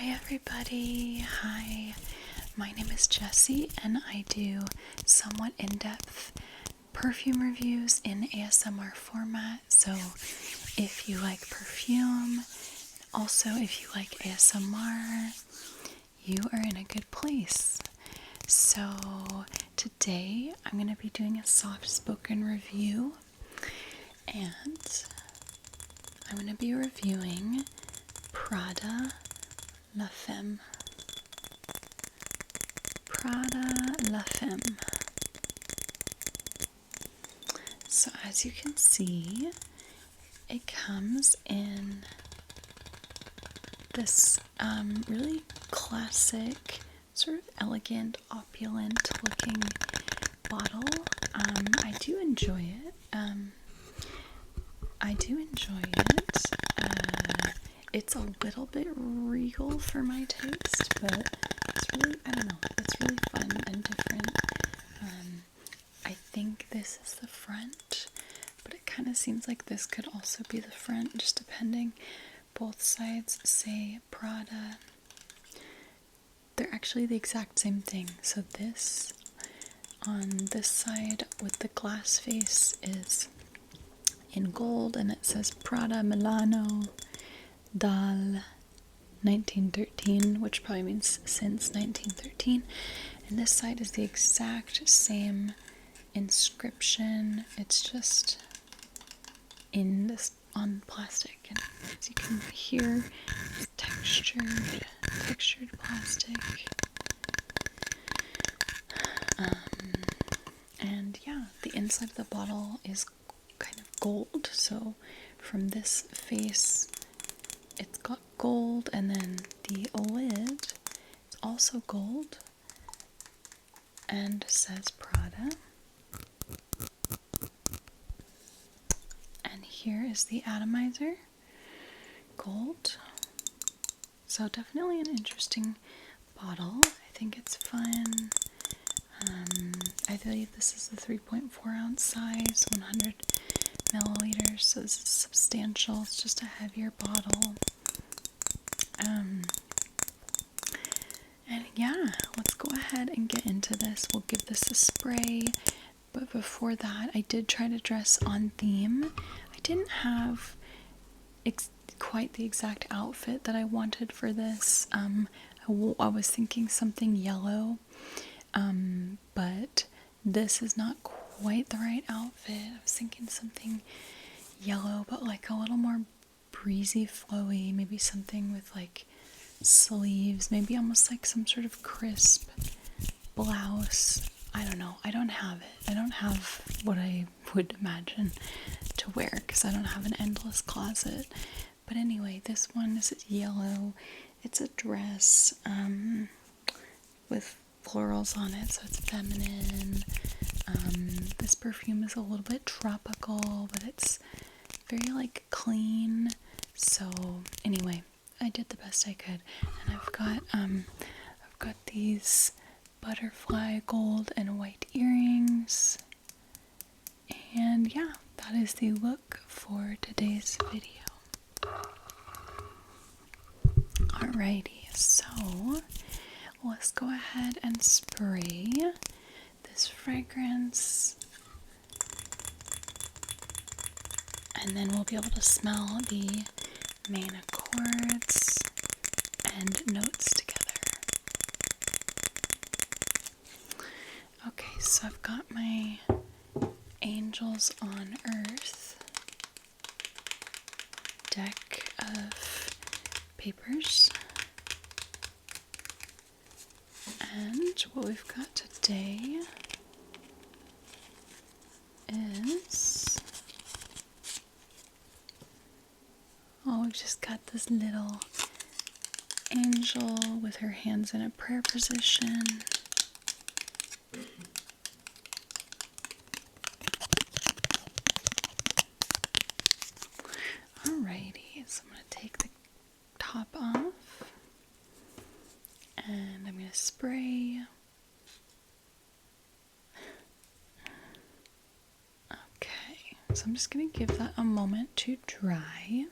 Hi everybody, hi, my name is Jessie and I do somewhat in-depth perfume reviews in ASMR format, so if you like perfume, also if you like ASMR, you are in a good place. So today I'm going to be doing a soft-spoken review and I'm going to be reviewing Prada La Femme. Prada La Femme. So as you can see, it comes in this really classic, sort of elegant, opulent looking bottle. I do enjoy it. It's a little bit regal for my taste, but it's really, I don't know, it's really fun and different. I think this is the front, but it kind of seems like this could also be the front, just depending. Both sides say Prada. They're actually the exact same thing. So this, on this side with the glass face, is in gold, and it says Prada Milano dal 1913, which probably means since 1913. And this side is the exact same inscription. It's just in this on plastic, and as you can hear, it's textured plastic. And yeah, the inside of the bottle is kind of gold. So from this face, it's got gold, and then the lid is also gold and says Prada. And here is the atomizer, gold. So definitely an interesting bottle. I think it's fun. I believe this is the 3.4 ounce size, 100 milliliters, so this is substantial. It's just a heavier bottle. And yeah, let's go ahead and get into this. We'll give this a spray, but before that, I did try to dress on theme. I didn't have quite the exact outfit that I wanted for this. I was thinking something yellow, but this is not quite the right outfit. I was thinking something yellow, but like a little more breezy, flowy, maybe something with like sleeves, maybe almost like some sort of crisp blouse. I don't know. I don't have it. I don't have what I would imagine to wear because I don't have an endless closet. But anyway, this one is yellow. It's a dress with florals on it, so it's feminine. This perfume is a little bit tropical, but it's very like clean. So anyway, I did the best I could, and I've got these butterfly gold and white earrings, and yeah, that is the look for today's video. Alrighty, so let's go ahead and spray this fragrance, and then we'll be able to smell the main accords and notes together. Okay, so I've got my Angels on Earth deck of papers, and what we've got today is, we've just got this little angel with her hands in a prayer position. Alrighty, so I'm going to take the top off, and I'm going to spray. Okay, so I'm just going to give that a moment to dry.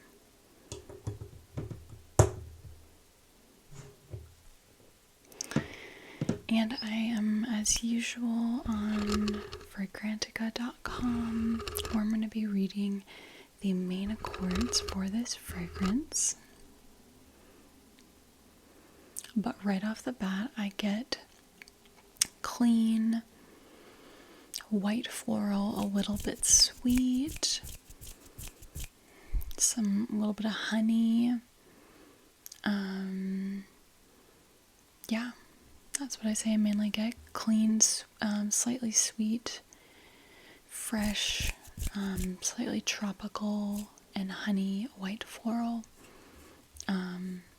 And I am, as usual, on fragrantica.com, where I'm going to be reading the main accords for this fragrance. But right off the bat, I get clean, white floral, a little bit sweet, a little bit of honey. Yeah, that's what I say. I mainly get clean, slightly sweet, fresh, slightly tropical, and honey, white floral.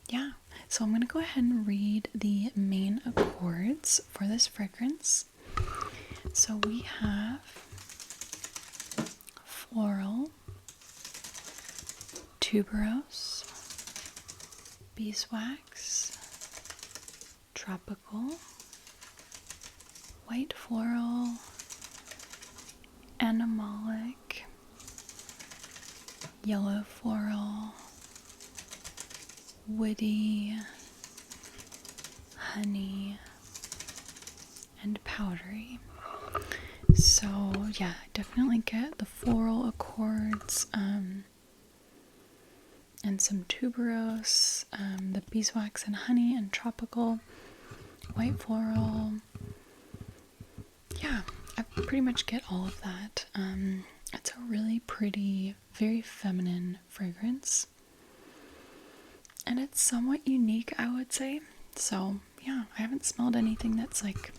Yeah, so I'm going to go ahead and read the main accords for this fragrance. So we have floral, tuberose, beeswax, tropical, white floral, animalic, yellow floral, woody, honey, and powdery. So yeah, I definitely get the floral accords, and some tuberose, the beeswax and honey, and tropical, white floral. Yeah, I pretty much get all of that. It's a really pretty, very feminine fragrance. And it's somewhat unique, I would say. So, yeah, I haven't smelled anything that's like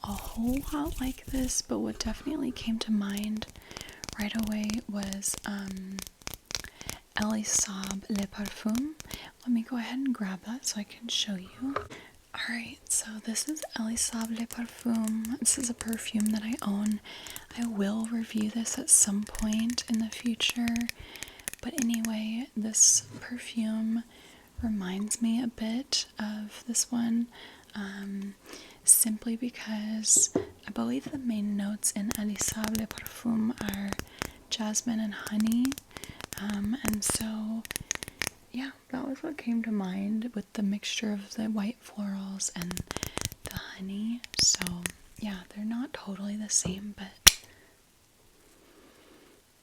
a whole lot like this, but what definitely came to mind right away was Elisab Le Parfum. Let me go ahead and grab that so I can show you. Alright, so this is Elisab Le Parfum. This is a perfume that I own. I will review this at some point in the future. But anyway, this perfume reminds me a bit of this one, simply because I believe the main notes in Elisab Le Parfum are jasmine and honey. And so, yeah, that was what came to mind with the mixture of the white florals and the honey. So, yeah, they're not totally the same, but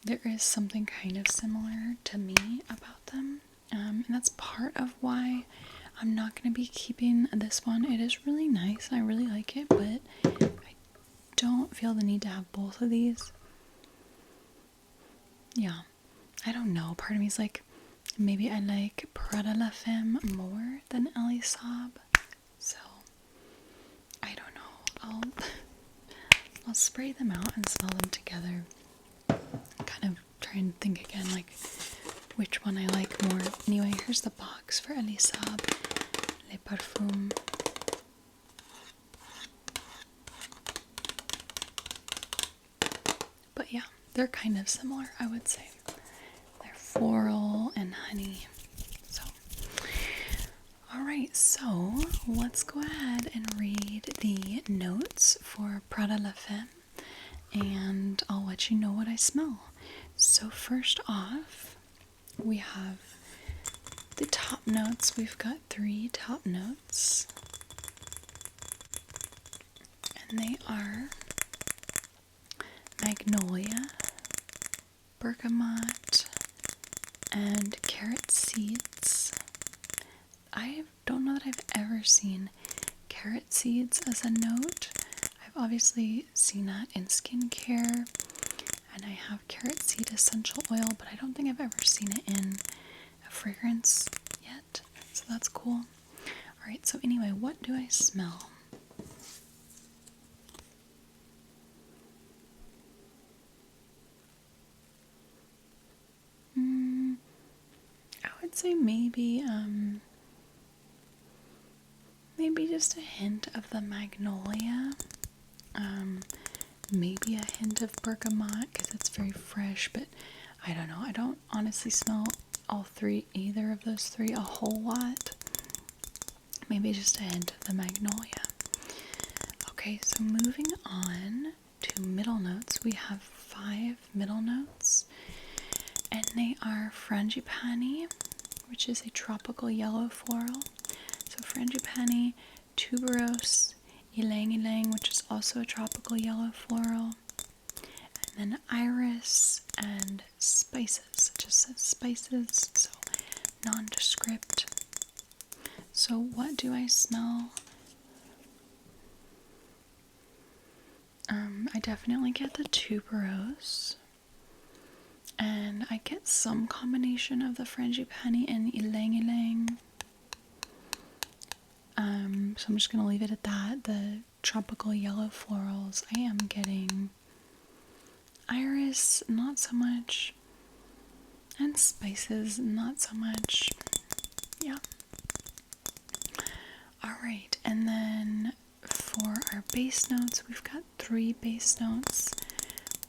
there is something kind of similar to me about them. And that's part of why I'm not going to be keeping this one. It is really nice. I really like it, but I don't feel the need to have both of these. Yeah, I don't know. Part of me is like, maybe I like Prada La Femme more than Elisab. So, I don't know. I'll spray them out and smell them together. Kind of try and think again, like, which one I like more. Anyway, here's the box for Elisab Le Parfum. But yeah, they're kind of similar, I would say. They're floral and honey. So, alright, so let's go ahead and read the notes for Prada La Femme, and I'll let you know what I smell. So first off, we have the top notes. We've got 3 top notes, and they are magnolia, bergamot, and carrot seeds. I don't know that I've ever seen carrot seeds as a note. I've obviously seen that in skincare, and I have carrot seed essential oil, but I don't think I've ever seen it in a fragrance yet, so that's cool. Alright, so anyway, what do I smell? I would say maybe just a hint of the magnolia, maybe a hint of bergamot because it's very fresh, but I don't know. I don't honestly smell either of those 3 a whole lot. Maybe just a hint of the magnolia. Okay, so moving on to middle notes, we have 5 middle notes, and they are frangipani, which is a tropical yellow floral. So frangipani, tuberose, Ylang Ylang, which is also a tropical yellow floral. And then Iris and Spices. It just says Spices, so nondescript. So what do I smell? I definitely get the tuberose. And I get some combination of the Frangipani and Ylang Ylang. So I'm just going to leave it at that. The tropical yellow florals, I am getting Iris, not so much. And Spices, not so much. Yeah. Alright, and then for our base notes, we've got 3 base notes.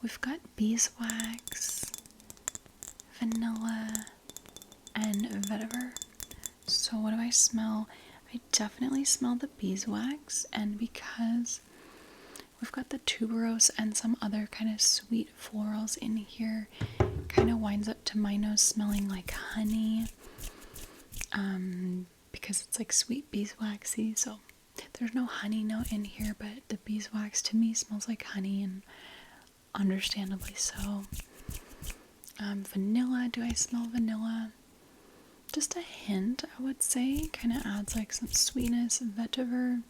We've got Beeswax, Vanilla, and Vetiver. So what do I smell? I definitely smell the Beeswax, and because we've got the tuberose and some other kind of sweet florals in here, kind of winds up to my nose smelling like honey, because it's like sweet beeswaxy. So there's no honey note in here, but the beeswax to me smells like honey, and understandably so. Vanilla, do I smell vanilla? Just a hint, I would say. Kind of adds like some sweetness. Vetiver,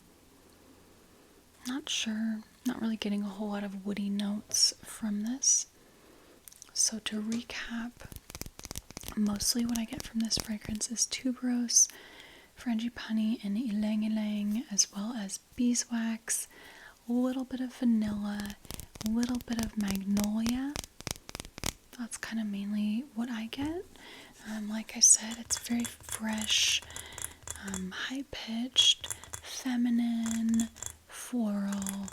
not sure. Not really getting a whole lot of woody notes from this. So to recap, mostly what I get from this fragrance is tuberose, frangipani, and ylang ylang, as well as beeswax, a little bit of vanilla, a little bit of magnolia. That's kind of mainly what I get. Like I said, it's very fresh, high-pitched, feminine, floral,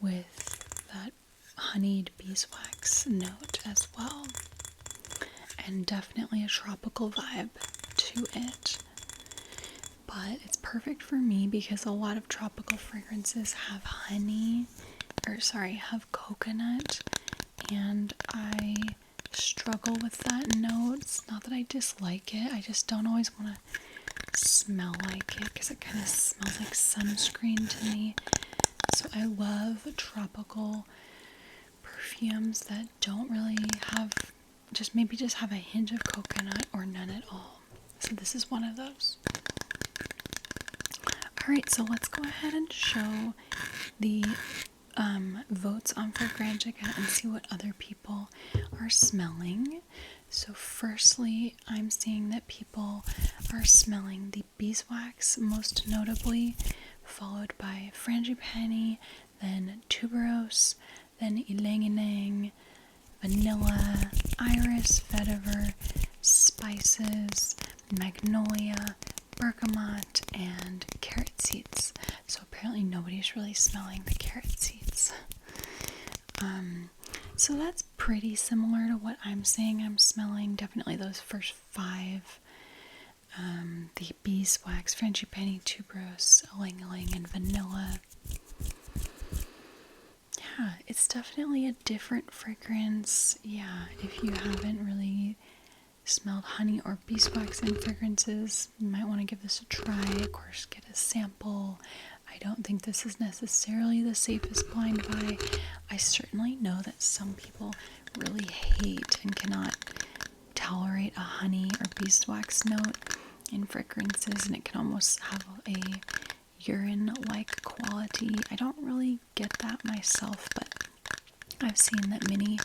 with that honeyed beeswax note as well. And definitely a tropical vibe to it. But it's perfect for me because a lot of tropical fragrances have have coconut, and I struggle with that note. It's not that I dislike it, I just don't always want to smell like it because it kind of smells like sunscreen to me. So I love tropical perfumes that don't really have, maybe just have a hint of coconut or none at all. So this is one of those. Alright, so let's go ahead and show the votes on Fragrantica and see what other people are smelling. So firstly, I'm seeing that people are smelling the beeswax most notably, followed by frangipani, then tuberose, then ylang ylang, vanilla, iris, vetiver, spices, magnolia, bergamot, and carrot seeds. So apparently nobody's really smelling the carrot seeds. So that's pretty similar to what I'm saying I'm smelling. Definitely those first 5. The beeswax, frangipani, tuberose, ylang ylang, and vanilla. Yeah, it's definitely a different fragrance. Yeah, if you haven't really smelled honey or beeswax in fragrances, you might want to give this a try. Of course, get a sample. I don't think this is necessarily the safest blind buy. I certainly know that some people really hate and cannot tolerate a honey or beeswax note in fragrances, and it can almost have a urine-like quality. I don't really get that myself, but I've seen that many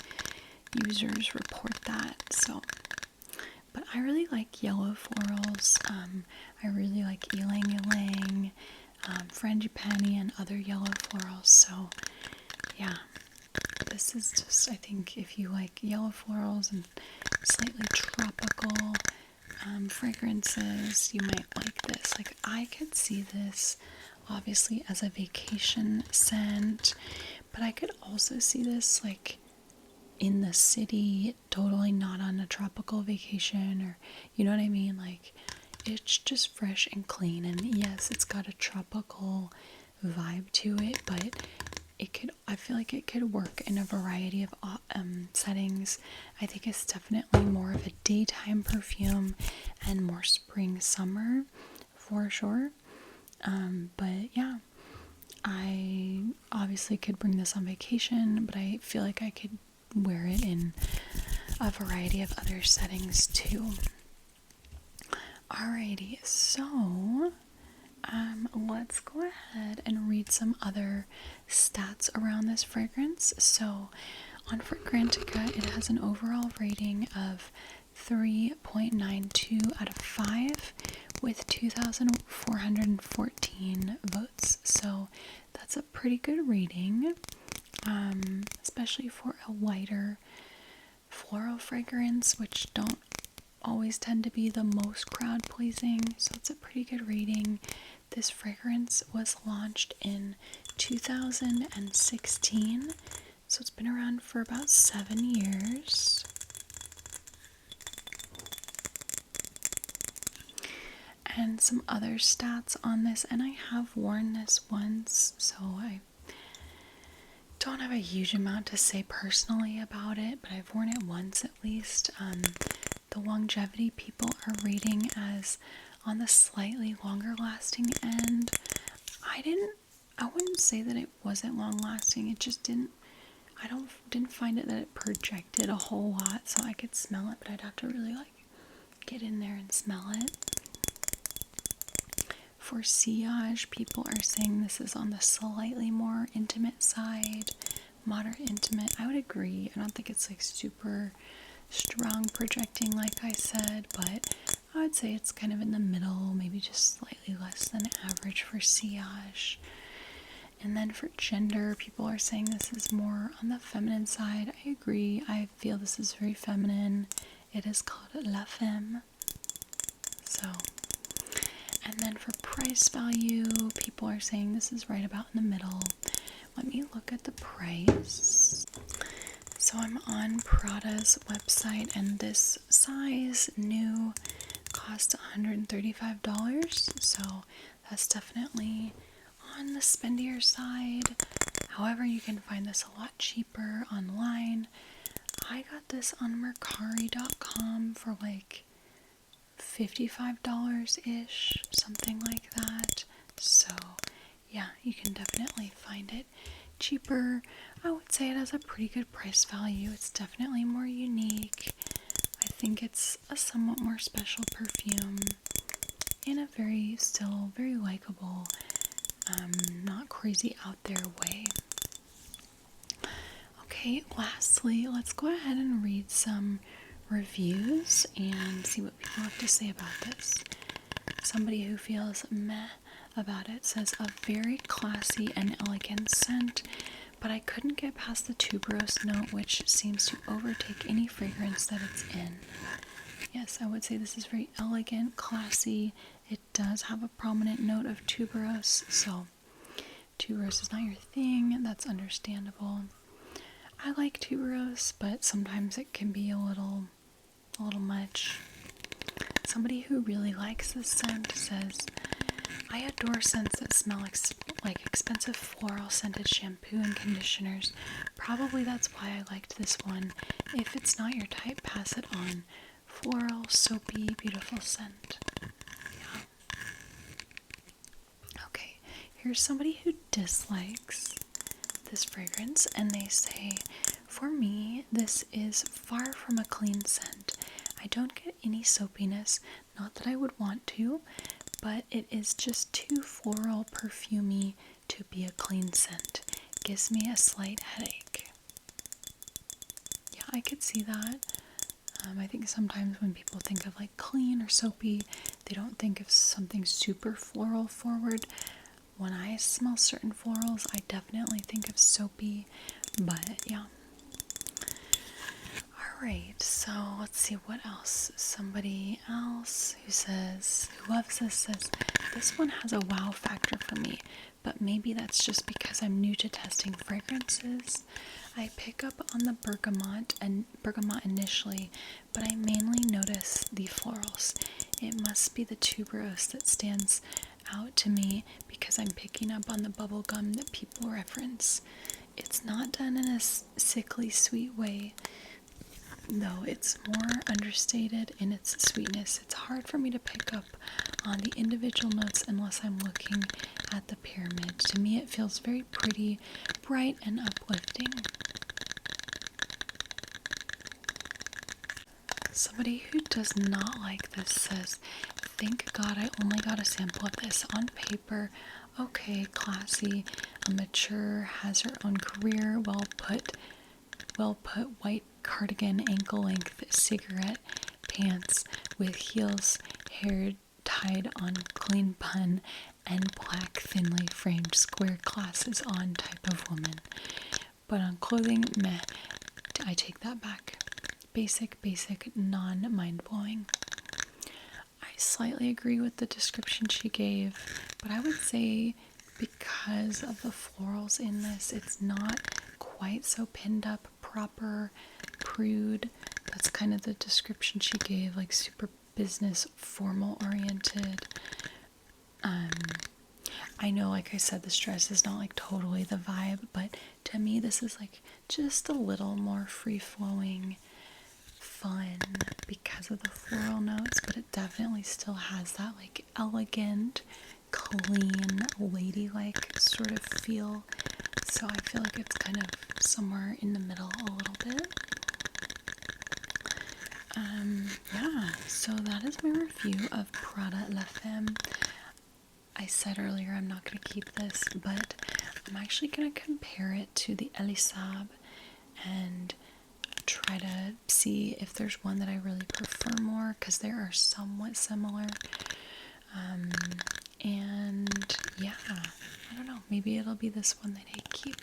users report that. So, but I really like yellow florals. I really like ylang ylang, frangipani, and other yellow florals. So yeah, this is just, I think if you like yellow florals and slightly tropical fragrances, you might like this. Like, I could see this obviously as a vacation scent, but I could also see this like in the city, totally not on a tropical vacation, or you know what I mean? Like, it's just fresh and clean, and yes, it's got a tropical vibe to it, but I feel like it could work in a variety of settings. I think it's definitely more of a daytime perfume and more spring summer for sure. But yeah, I obviously could bring this on vacation, but I feel like I could wear it in a variety of other settings too. Alrighty, so let's go ahead and read some other stats around this fragrance. So on Fragrantica, it has an overall rating of 3.92 out of 5 with 2,414 votes. So that's a pretty good rating, especially for a lighter floral fragrance, which don't always tend to be the most crowd pleasing. So it's a pretty good rating. This fragrance was launched in 2016, so it's been around for about 7 years. And some other stats on this, and I have worn this once, so I don't have a huge amount to say personally about it, but I've worn it once at least. The longevity people are rating as on the slightly longer lasting end. I wouldn't say that it wasn't long lasting. It just didn't find it that it projected a whole lot, so I could smell it, but I'd have to really get in there and smell it. For sillage, people are saying this is on the slightly more intimate side, moderate intimate. I would agree. I don't think it's super strong projecting like I said, but I would say it's kind of in the middle, maybe just slightly less than average for sillage. And then for gender, people are saying this is more on the feminine side. I agree. I feel this is very feminine. It is called La Femme. So, and then for price value, people are saying this is right about in the middle. Let me look at the price. So I'm on Prada's website, and this size new cost $135. So that's definitely on the spendier side. However, you can find this a lot cheaper online. I got this on Mercari.com for $55-ish, something like that. So yeah, you can definitely find it cheaper. I would say it has a pretty good price value. It's definitely more unique. I think it's a somewhat more special perfume in a still very likable, not crazy out there way. Okay, lastly, let's go ahead and read some reviews and see what people have to say about this. Somebody who feels meh about it says, a very classy and elegant scent, but I couldn't get past the tuberose note, which seems to overtake any fragrance that it's in. Yes, I would say this is very elegant, classy. It does have a prominent note of tuberose, so tuberose is not your thing. That's understandable. I like tuberose, but sometimes it can be a little much. Somebody who really likes this scent says, I adore scents that smell like expensive floral scented shampoo and conditioners. Probably that's why I liked this one. If it's not your type, pass it on. Floral, soapy, beautiful scent. Yeah. Okay, here's somebody who dislikes this fragrance, and they say, for me, this is far from a clean scent. I don't get any soapiness, not that I would want to, but it is just too floral perfumey to be a clean scent. Gives me a slight headache. Yeah, I could see that. I think sometimes when people think of clean or soapy, they don't think of something super floral forward. When I smell certain florals, I definitely think of soapy, but yeah. Alright, so let's see what else. Somebody else who loves this says, this one has a wow factor for me, but maybe that's just because I'm new to testing fragrances. I pick up on the bergamot initially, but I mainly notice the florals. It must be the tuberose that stands out to me because I'm picking up on the bubble gum that people reference. It's not done in a sickly sweet way, though. It's more understated in its sweetness. It's hard for me to pick up on the individual notes unless I'm looking at the pyramid. To me, it feels very pretty, bright, and uplifting. Somebody who does not like this says, thank God I only got a sample of this on paper. Okay, classy, mature, has her own career, well put, white cardigan, ankle length, cigarette pants with heels, hair tied on clean bun, and black thinly framed square glasses on type of woman. But on clothing, meh, I take that back. Basic, non-mind-blowing. I slightly agree with the description she gave, but I would say because of the florals in this, it's not quite so pinned up, proper, prude. That's kind of the description she gave, like super business, formal oriented. I know, like I said, this dress is not like totally the vibe, but to me this is like just a little more free-flowing, fun because of the floral notes, but it definitely still has that like elegant, clean, ladylike sort of feel. So I feel like it's kind of somewhere in the middle a little bit. Yeah, so that is my review of Prada La Femme. I said earlier I'm not going to keep this, but I'm actually going to compare it to the Elisab and try to see if there's one that I really prefer more, because they are somewhat similar. And yeah, I don't know, maybe it'll be this one that I keep.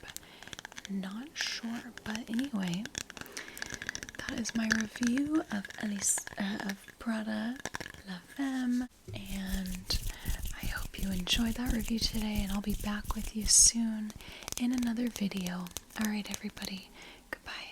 Not sure, but anyway, that is my review of Prada La Femme, and I hope you enjoyed that review today, and I'll be back with you soon in another video. Alright everybody, goodbye.